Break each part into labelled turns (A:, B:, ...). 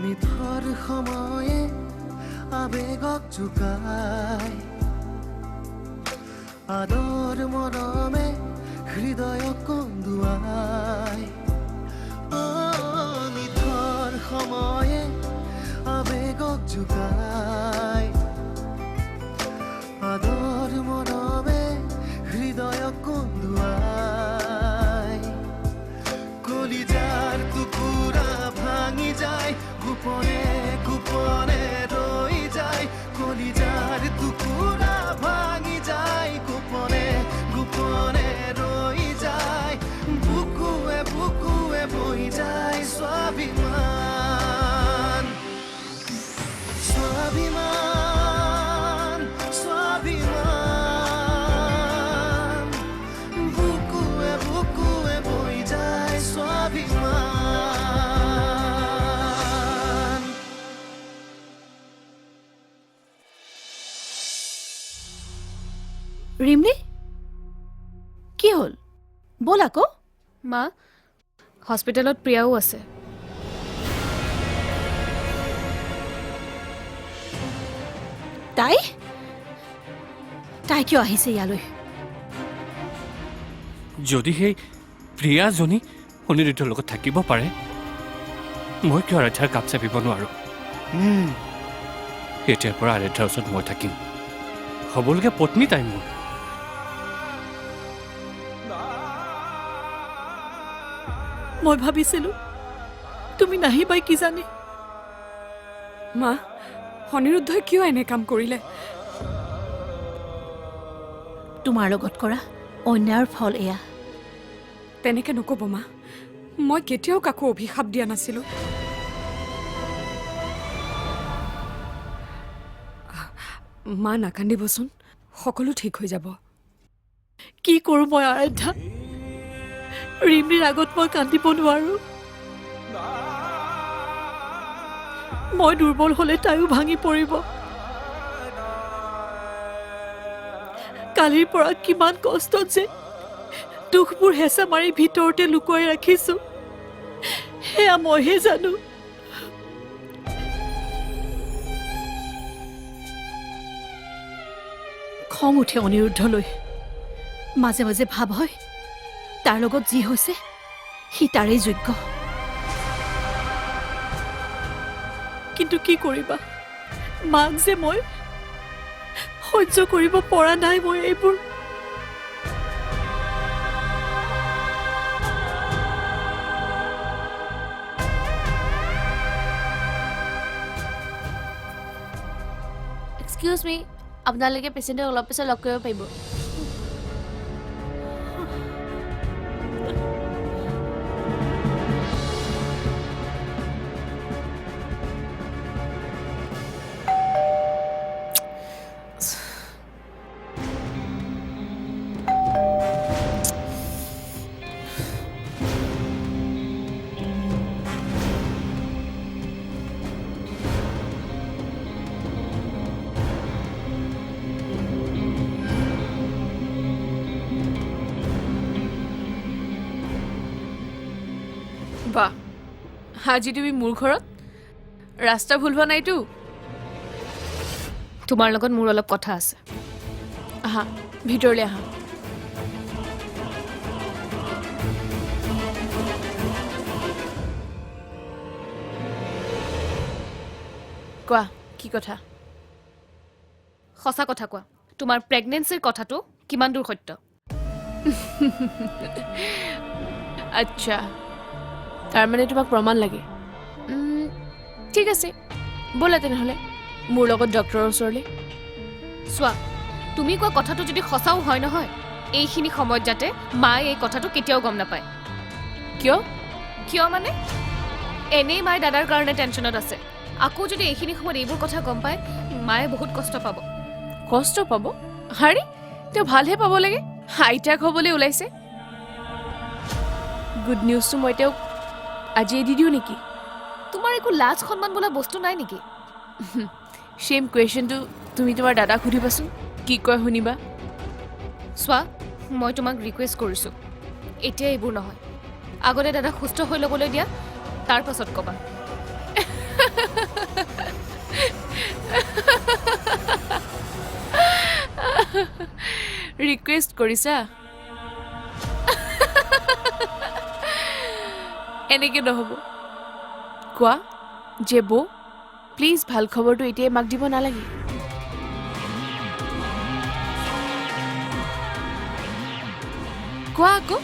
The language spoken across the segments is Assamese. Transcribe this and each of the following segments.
A: নিথৰ সময়ে আবেগক জোকাই আদৰ মৰমে হৃদয়ক কন্দুৱাই নিথৰ সময়ে আবেগক জোকাই আদৰ মৰমে হৃদয়ক কন্দুৱাই কলিজাৰ টুকুৰা ভাঙি যায় গোপনে গোপনে ৰৈ যায় কলিজাৰ টুকুৰা ভাঙি যায় গোপনে গোপনে ৰৈ যায় বুকুৱে বুকুৱে বৈ যায় স্বাভিমান স্বাভিমান স্বাভিমান বুকুৱে বুকুৱে বৈ যায় স্বাভিমান
B: ৰিমলি কি হ'ল বল আকৌ
C: মা হস্পিটেলত প্ৰিয়াও আছে
B: তাই তাই কিয় আহিছে ইয়ালৈ
D: যদি সেই প্ৰিয়াজনী অনিৰুদ্ধৰ লগত থাকিব পাৰে মই কিয় আৰাধ্যাৰ কাপ চাপিব নোৱাৰো এতিয়াৰ পৰা আৰাধ্যাৰ ওচৰত মই থাকিম হ'বলগীয়া পত্নী তাই মোৰ
B: মই ভাবিছিলো তুমি নাহিবাই কি জানে
E: মা অনিৰুদ্ধই কিয় এনে কাম কৰিলে
B: তোমাৰ লগত কৰা অন্যায়ৰ ফল এয়া
E: তেনেকে নকব মা মই কেতিয়াও কাকো অভিশাপ দিয়া নাছিলো মা নাকান্দিবচোন সকলো ঠিক হৈ যাব
B: কি কৰো মই আৰাধ্যা ৰিমলিৰ আগত মই কান্দিব নোৱাৰো মই দুৰ্বল হলে তাইও ভাঙি পৰিব কালিৰ পৰা কিমান কষ্টত যে দুখবোৰ হেঁচা মাৰি ভিতৰতে লুকুৱাই ৰাখিছো সেয়া মইহে জানো খং উঠে অনিৰুদ্ধলৈ মাজে মাজে ভাব হয় তাৰ লগত যি হৈছে সি তাৰেই যোগ্য কিন্তু কি কৰিবা মাক যে মই সহ্য কৰিব পৰা নাই মই এইবোৰ
C: এক্সকিউজ মি আপোনালোকে পেচেণ্টক অলপ পিছত লগ কৰিব পাৰিব
F: বাহ আজি তুমি মোৰ ঘৰত ৰাস্তা ভুল হোৱা নাইতো
C: তোমাৰ লগত মোৰ অলপ কথা আছে
F: আহা ভিতৰলৈ আহা কোৱা কি কথা
C: সঁচা কথা কোৱা তোমাৰ প্ৰেগনেন্সিৰ কথাটো কিমান দূৰ সত্য
F: আচ্ছা তাৰমানে তোমাক প্ৰমাণ লাগে ঠিক আছে ব'লা তেনেহ'লে মোৰ লগত ডক্টৰৰ ওচৰলৈ
C: চোৱা তুমি কোৱা কথাটো যদি সঁচাও হয় নহয় এইখিনি সময়ত যাতে মায়ে এই কথাটো কেতিয়াও গম নাপায়
F: কিয়
C: কিয় মানে এনেই মায়ে দাদাৰ কাৰণে টেনশ্যনত আছে আকৌ যদি এইখিনি সময়ত এইবোৰ কথা গম পায় মায়ে বহুত কষ্ট পাব
F: কষ্ট পাব হাৰি তেওঁ ভালহে পাব লাগে আইতাক হ'বলৈ ওলাইছে গুড নিউজটো মই তেওঁক আজিয়ে দি দিওঁ নেকি
C: তোমাৰ একো লাজ সন্মান বোলা বস্তু নাই নেকি
F: সেম কুৱেশ্যনটো তুমি তোমাৰ দাদাক সুধিবাচোন কি কয় শুনিবা
C: চোৱা মই তোমাক ৰিকুৱেষ্ট কৰিছোঁ এতিয়া এইবোৰ নহয় আগতে দাদা সুস্থ হৈ ল'বলৈ দিয়া তাৰ পাছত ক'বা
F: ৰিকুৱেষ্ট কৰিছা এনেকে নহ'ব কোৱা যে বৌ প্লিজ ভাল খবৰটো এতিয়াই মাক দিব নালাগে কোৱা আকৌ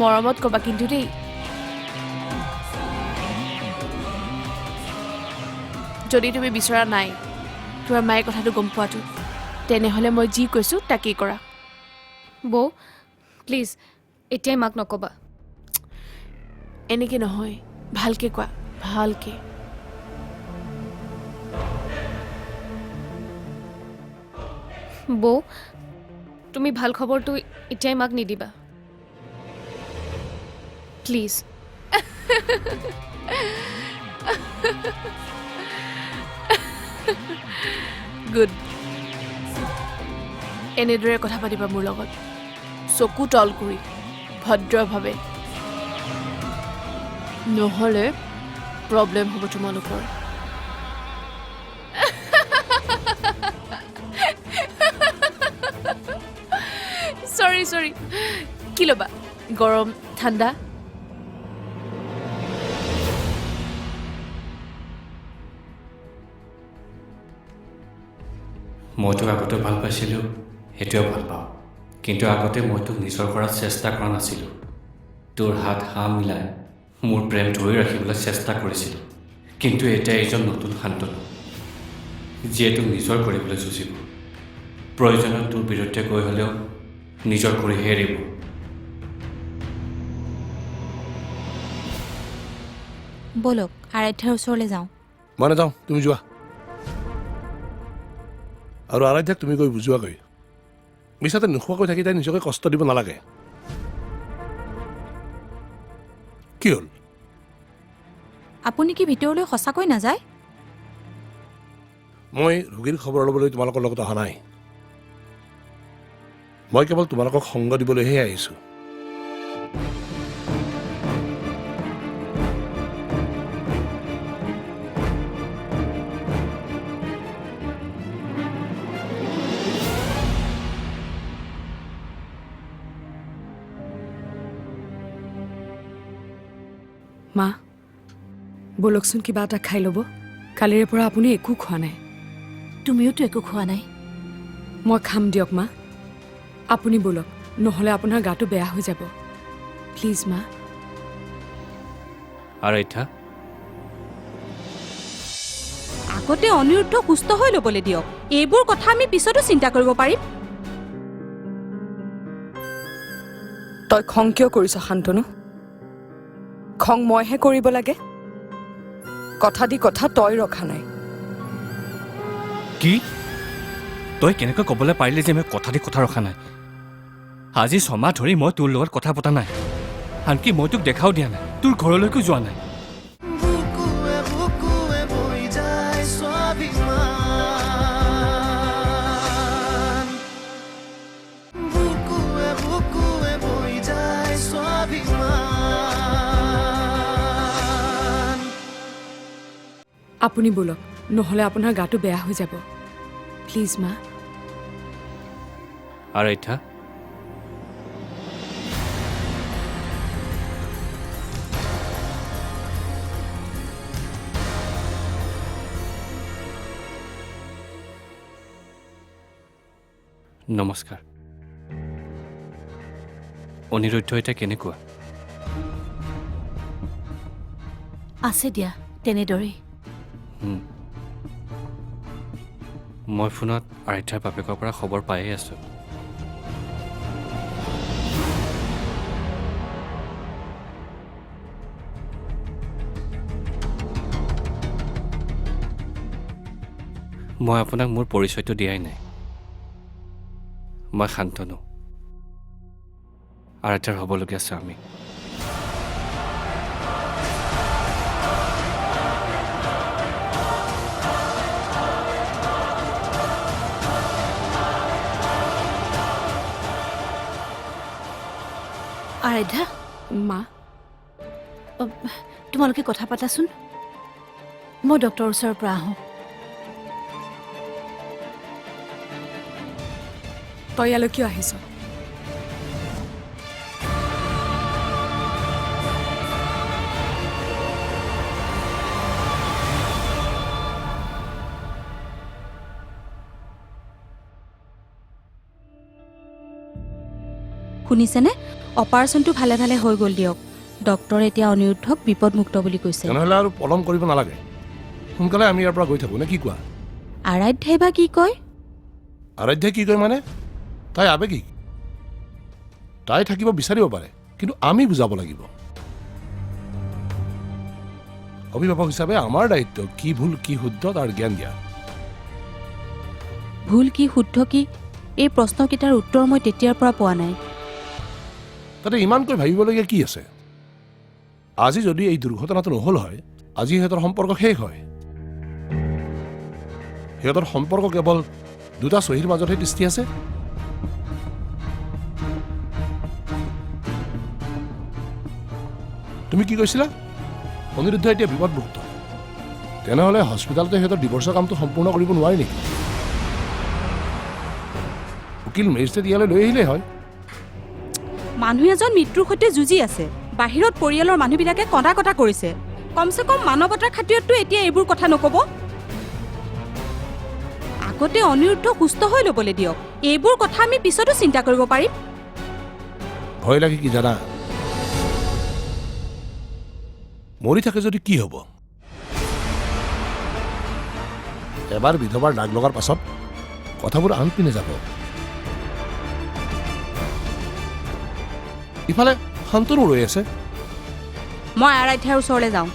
F: মৰমত ক'বা কিন্তু দেই যদি তুমি বিচৰা নাই তোমাৰ মায়ে কথাটো গম পোৱাটো তেনেহ'লে মই যি কৈছোঁ তাকেই কৰা
C: বৌ প্লিজ এতিয়াই মাক নক'বা
F: এনেকে নহয় ভালকে কোৱা ভালকে
C: বৌ তুমি ভাল খবৰটো এতিয়াই মাক নিদিবা প্লিজ
F: গুড এনেদৰে কথা পাতিবা মোৰ লগত চকু তল কৰি ভদ্ৰভাৱে নহ'লে প্ৰব্লেম হ'ব তোমালোকৰ চৰি কি ল'বা গৰম ঠাণ্ডা
D: মই তোক আগতে ভাল পাইছিলোঁ সেইটোৱে ভাল পাওঁ কিন্তু আগতে মই তোক নিজৰ কৰাৰ চেষ্টা কৰা নাছিলোঁ তোৰ হাত হাঁ মিলাই মোৰ প্ৰেম ধৰি ৰাখিবলৈ চেষ্টা কৰিছিলোঁ কিন্তু এতিয়া এইজন নতুন শান্তনু যিয়ে তোক নিজৰ কৰিবলৈ যুঁজিব প্ৰয়োজনত তোৰ বিৰুদ্ধে গৈ হ'লেও নিজৰ কৰিহে এৰিব
G: ব'লক আৰাধ্যাৰ ওচৰলৈ যাওঁ
H: মই নাযাওঁ তুমি যোৱা আৰু আৰাধ্যাক তুমি গৈ বুজোৱাগৈ মিছাতে নোখোৱাকৈ থাকি তাই নিজকে কষ্ট দিব নালাগে কি হ'ল
G: আপুনি কি ভিতৰলৈ সঁচাকৈ নাযায়
H: মই ৰোগীৰ খবৰ ল'বলৈ তোমালোকৰ লগত অহা নাই মই কেৱল তোমালোকক সংগ দিবলৈহে আহিছোঁ
E: মা ব'লকচোন কিবা এটা খাই ল'ব কালিৰে পৰা আপুনি একো খোৱা নাই
B: তুমিওতো একো খোৱা নাই
E: মই খাম দিয়ক মা আপুনি ব'লক নহ'লে আপোনাৰ গাটো বেয়া হৈ যাব প্লিজ মা
D: আৰাধ্যা
G: আগতে অনিৰুদ্ধ সুস্থ হৈ ল'বলৈ দিয়ক এইবোৰ কথা আমি পিছতো চিন্তা কৰিব পাৰিম
E: তই খং কিয় কৰিছ শান্তনু খং মইহে কৰিব লাগে কথা দি কথা তই ৰখা নাই
D: কি তই কেনেকৈ ক'বলৈ পাৰিলি যে মই কথা দি কথা ৰখা নাই আজি 6 মাহ ধৰি মই তোৰ লগত কথা পতা নাই আনকি মই তোক দেখাও দিয়া নাই তোৰ ঘৰলৈকো যোৱা নাই
A: বুকুৱে বুকুৱে বৈ যায় স্বাভিমান বুকুৱে বুকুৱে বৈ যায় স্বাভিমান
E: আপুনি ব'লক নহ'লে আপোনাৰ গাটো বেয়া হৈ যাব প্লিজ মা
D: আৰাধ্যা নমস্কাৰ অনিৰুদ্ধ এতিয়া কেনেকুৱা
B: আছে দিয়া তেনেদৰেই
D: মই ফোনত আৰাধ্যাৰ বাপেকৰ পৰা খবৰ পায়েই আছোঁ মই আপোনাক মোৰ পৰিচয়টো দিয়াই নাই মই শান্তনু আৰাধ্যাৰ হ'বলগীয়া স্বামী
B: আৰাধ্যা
E: মা
B: তোমালোকে কথা পাতাচোন মই ডক্টৰৰ ওচৰৰ পৰা আহোঁ
E: তই ইয়ালৈ কিয় আহিছ?
G: শুনিছেনে? অপাৰেশ্যনটো ভালে ভালে হৈ গ'ল দিয়ক। ডক্টৰে এতিয়া অনিৰুদ্ধক বিপদমুক্ত বুলি কৈছে।
H: তেনেহ'লে আৰু পলম কৰিব নালাগে, সোনকালে আমি ইয়াৰ পৰা গৈ থাকোঁ নে কি কোৱা?
G: আৰাধ্যাই বা কি কয়?
H: আৰাধ্যাই কি কয় মানে? তাই আৱেগিক, তাই থাকিব বিচাৰিব পাৰে, কিন্তু আমি বুজাব লাগিব। অভিভাৱক হিচাপে আমাৰ দায়িত্ব কি ভুল কি শুদ্ধ তাৰ জ্ঞান দিয়া।
G: ভুল কি শুদ্ধ কি এই প্ৰশ্নকেইটাৰ উত্তৰ মই তেতিয়াৰ পৰা পোৱা নাই।
H: তাতে ইমানকৈ ভাবিবলগীয়া কি আছে? আজি যদি এই দুৰ্ঘটনাটো নহ'ল হয়, আজি সিহঁতৰ সম্পৰ্ক শেষ হয়। সিহঁতৰ সম্পৰ্ক কেৱল দুটা চহীৰ মাজতহে দৃষ্টি আছে। তুমি কি কৈছিলা? অনিৰুদ্ধ এতিয়া বিপদমুক্ত, তেনেহ'লে হস্পিটেলতে সিহঁতৰ ডিভৰ্চৰ কামটো সম্পূৰ্ণ কৰিব নোৱাৰি নেকি? উকিল মেজিষ্ট্ৰেট ইয়ালৈ লৈ আহিলেই হয়।
G: মানুহ এজন মৃত্যুৰ সৈতে যুঁজি আছে, বাহিৰত পৰিয়ালৰ মানুহবিলাকে কন্দা কটা কৰিছে। কমচে কম মানৱতাৰ খাতিৰততো এতিয়া এইবোৰ কথা নক'ব। আগতে অনিৰুদ্ধ সুস্থ হৈ ল'বলৈ দিয়ক, এইবোৰ কথা আমি পিছতো চিন্তা কৰিব পাৰিম।
H: ভয় লাগে কি জানা? মৰি থাকে যদি কি হ'ব? এবাৰ বিধৱাৰ দাগ লগাৰ পাছত কথাবোৰ আনপিনে যাব। ইফালে শান্তনু ৰৈ আছে।
G: মই আৰাধ্যাৰ ওচৰলৈ যাওঁ।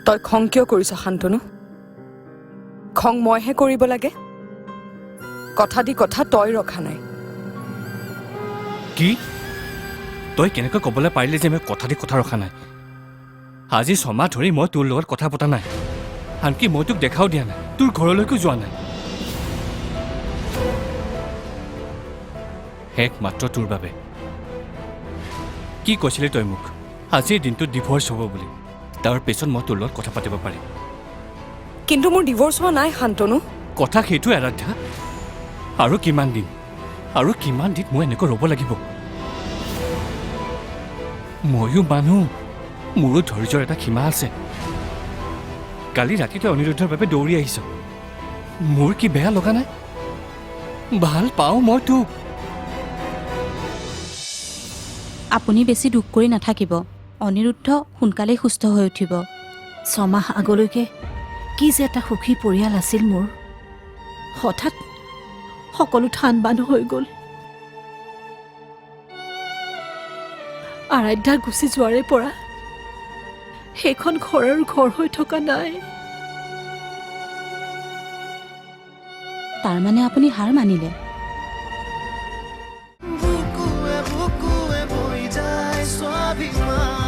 E: তই খং কিয় কৰিছ শান্তনু? খং মইহে কৰিব লাগে? কথা দি কথা তই ৰখা নাই।
D: কি তই কেনেকৈ ক'বলৈ পাৰিলি যে মই কথা দি কথা ৰখা নাই? আজি 6 মাহ ধৰি মই তোৰ লগত কথা পতা নাই, আনকি মই তোক দেখাও দিয়া নাই, তোৰ ঘৰলৈকো যোৱা নাই। একমাত্ৰ তোৰ বাবে। কি কৈছিলি তই মোক? আজিৰ দিনটোত ডিভৰ্চ হ'ব বুলি, তাৰ পিছত মই তোৰ লগত কথা পাতিব পাৰিম।
E: কিন্তু মোৰ ডিভৰ্চ হোৱা নাই শান্তনু।
D: কথা সেইটোৱে আৰাধ্যা। আৰু কিমান দিন মই এনেকৈ ৰ'ব লাগিব? ময়ো মানুহ, মোৰো ধৈৰ্যৰ এটা সীমা আছে। কালি ৰাতি তই অনিৰুদ্ধৰ বাবে দৌৰি আহিছ, মোৰ কি বেয়া লগা নাই? ভাল পাওঁ মই তোক।
G: আপুনি বেছি দুখ কৰি নাথাকিব, অনিৰুদ্ধ সোনকালেই সুস্থ হৈ উঠিব।
B: 6 মাহ আগলৈকে কি যে এটা সুখী পৰিয়াল আছিল মোৰ, হঠাৎ সকলো থান বান হৈ গ'ল। আৰাধ্যা গুচি যোৱাৰে পৰা সেইখন ঘৰৰ ঘৰ হৈ থকা নাই।
G: তাৰমানে আপুনি হাৰ মানিলে?
A: বুকুৱে বুকুৱে বৈ যায় স্বাভিমান।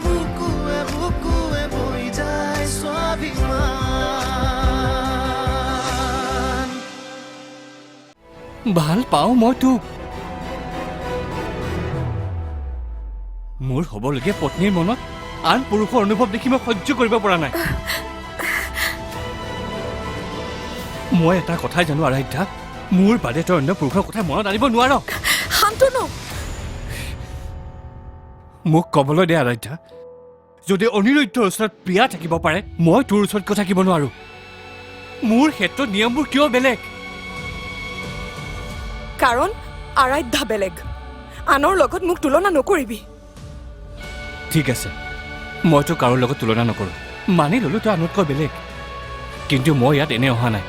A: বুকুৱে বুকুৱে বৈ যায় স্বাভিমান।
D: ভাল পাওঁ মই তোক। মোৰ হ'বলগীয়া পত্নীৰ মনত আন পুৰুষৰ অনুভৱ দেখি মই সহ্য কৰিব পৰা নাই। মই এটা কথাই জানো আৰাধ্যা, মোৰ বাদে তই অন্য পুৰুষৰ কথা মনত আনিব নোৱাৰ।
E: শান্তনু,
D: মোক ক'বলৈ দে আৰাধ্যা, যদি অনিৰুদ্ধৰ ওচৰত প্ৰিয়া থাকিব পাৰে, মই তোৰ ওচৰত কিয় থাকিব নোৱাৰো? মোৰ ক্ষেত্ৰত নিয়মবোৰ কিয় বেলেগ?
E: কাৰণ আৰাধ্যা বেলেগ। আনৰ লগত মোক তুলনা নকৰিবি।
D: ঠিক আছে, মইতো কাৰো লগত তুলনা নকৰোঁ, মানি ল'লো তই আনতকৈ বেলেগ। কিন্তু মই ইয়াত এনে অহা নাই।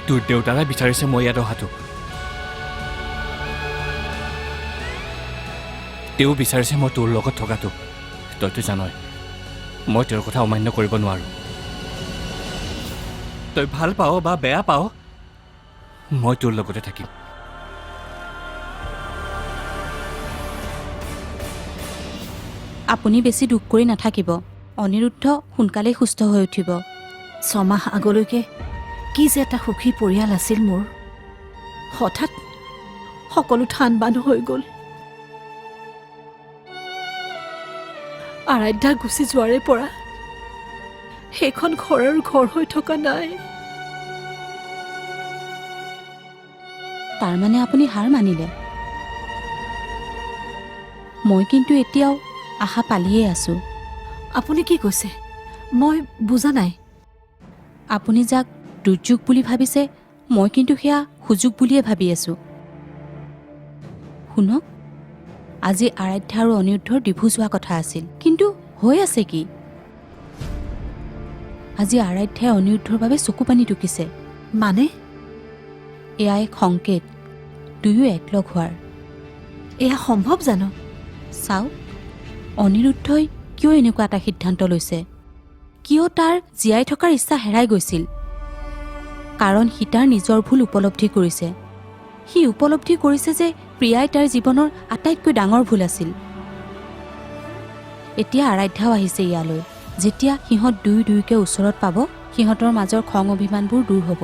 D: তোৰ দেউতাৰাই বিচাৰিছে মই ইয়াত অহাটো। তেওঁ বিচাৰিছে মই তোৰ লগত থকাটো। তইতো জানই মই তেওঁৰ কথা অমান্য কৰিব নোৱাৰো। তই ভাল পাৱ বা বেয়া পাৱ, মই তোৰ লগতে থাকিম।
G: আপুনি বেছি দুখ কৰি নাথাকিব, অনিৰুদ্ধ সোনকালেই সুস্থ হৈ উঠিব।
B: 6 মাহ আগলৈকে কি যে এটা সুখী পৰিয়াল আছিল মোৰ হঠাৎ সকলো ঠান বান হৈ গ'ল আৰাধ্যা গুচি যোৱাৰে পৰা সেইখন ঘৰৰ ঘৰ হৈ থকা নাই
G: তাৰমানে আপুনি হাৰ মানিলে মই কিন্তু এতিয়াও আশা পালিয়ে আছোঁ
B: আপুনি কি কৈছে মই বুজা নাই
G: আপুনি যাক দুৰ্যোগ বুলি ভাবিছে মই কিন্তু সেয়া সুযোগ বুলিয়ে ভাবি আছোঁ শুনক আজি আৰাধ্যা আৰু অনিৰুদ্ধৰ ডিভোৰ্চ হোৱা কথা আছিল কিন্তু হৈ আছে কি আজি আৰাধ্যাই অনিৰুদ্ধৰ বাবে চকু পানী টুকিছে
B: মানে
G: এয়া এক সংকেত দুয়ো একলগ হোৱাৰ
B: এয়া সম্ভৱ জানো
G: চাওক অনিৰুদ্ধই কিয় এনেকুৱা এটা সিদ্ধান্ত লৈছে কিয় তাৰ জীয়াই থকাৰ ইচ্ছা হেৰাই গৈছিল কাৰণ সি তাৰ নিজৰ ভুল উপলব্ধি কৰিছে সি উপলব্ধি কৰিছে যে প্ৰিয়াই তাৰ জীৱনৰ আটাইতকৈ ডাঙৰ ভুল আছিল এতিয়া আৰাধ্যাও আহিছে ইয়ালৈ যেতিয়া সিহঁত দুয়োকে ওচৰত পাব সিহঁতৰ মাজৰ খং অভিমানবোৰ দূৰ হ'ব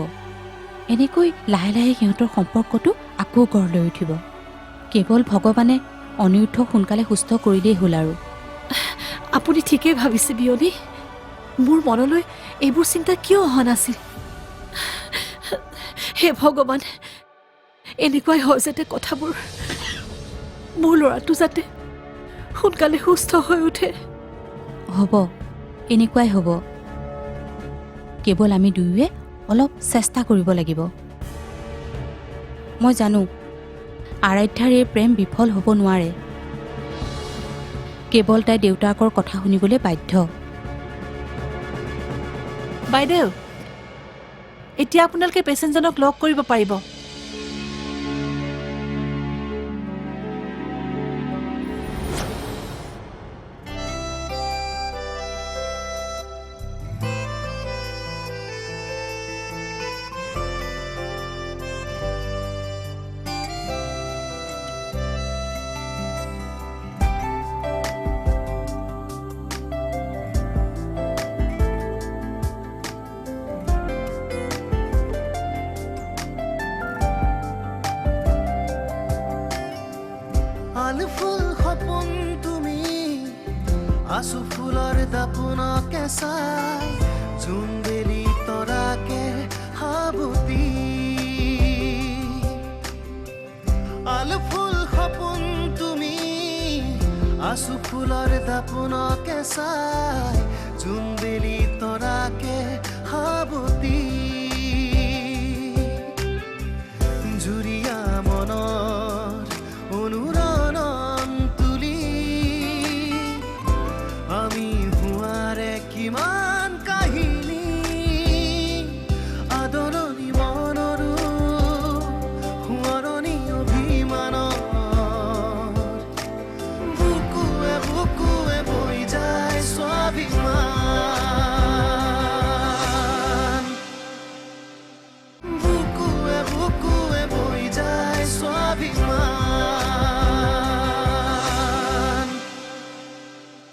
G: এনেকৈ লাহে লাহে সিহঁতৰ সম্পৰ্কটো আকৌ গঢ় লৈ উঠিব কেৱল ভগৱানে অনিৰুদ্ধক সোনকালে সুস্থ কৰিলেই হ'ল আৰু
B: আপুনি ঠিকেই ভাবিছে বিয়নী মোৰ মনলৈ এইবোৰ চিন্তা কিয় অহা নাছিল হে ভগৱান এনেকুৱাই হয় যাতে কথাবোৰ মোৰ ল'ৰাটো যাতে সোনকালে সুস্থ হৈ উঠে
G: হ'ব এনেকুৱাই হ'ব কেৱল আমি দুয়োৱে অলপ চেষ্টা কৰিব লাগিব মই জানো আৰাধ্যাৰ এই প্ৰেম বিফল হ'ব নোৱাৰে কেৱল তাই দেউতাকৰ কথা শুনিবলৈ বাধ্য
B: বাইদেউ এতিয়া আপোনালোকে পেচেণ্টজনক লগ কৰিব পাৰিব
A: আলু ফুল সপোন তুমি আচু ফুলৰ দাপোনকে চাই জোনবেলি তৰাকে হাবুতি আলু ফুল সপোন তুমি আচু ফুলৰ দাপোনকে চাই জোনবেলি তৰাকে হাবুতি